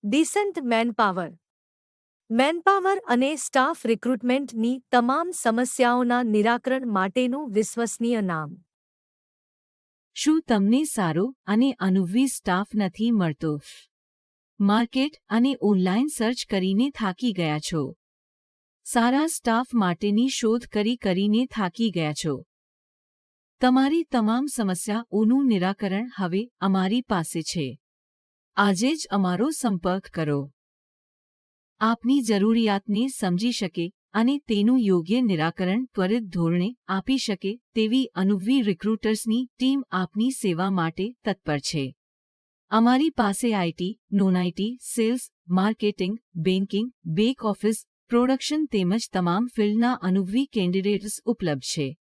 Decent manpower manpower અને staff રિક્રુટમેન્ટની તમામ સમસ્યાઓના નિરાકરણ માટેનું વિશ્વસનીય નામ. શું તમને સારો અને અનુભવી સ્ટાફ નથી મળતો? માર્કેટ અને ઓનલાઈન સર્ચ કરીને થાકી ગયા છો? સારા સ્ટાફ માટેની શોધ કરીને થાકી ગયા છો? તમારી તમામ સમસ્યાઓનું નિરાકરણ હવે અમારી પાસે છે. આજે જ અમારો સંપર્ક કરો. આપની જરૂરિયાતને સમજી શકે અને તેનું યોગ્ય નિરાકરણ ત્વરિત ધોરણે આપી શકે તેવી અનુભવી રિક્રુટર્સની ટીમ આપની સેવા માટે તત્પર છે. અમારી પાસે IT, non IT, sales, marketing, banking, back office, production તેમજ તમામ ફિલ્ડના અનુભવી કેન્ડિડેટ્સ ઉપલબ્ધ છે.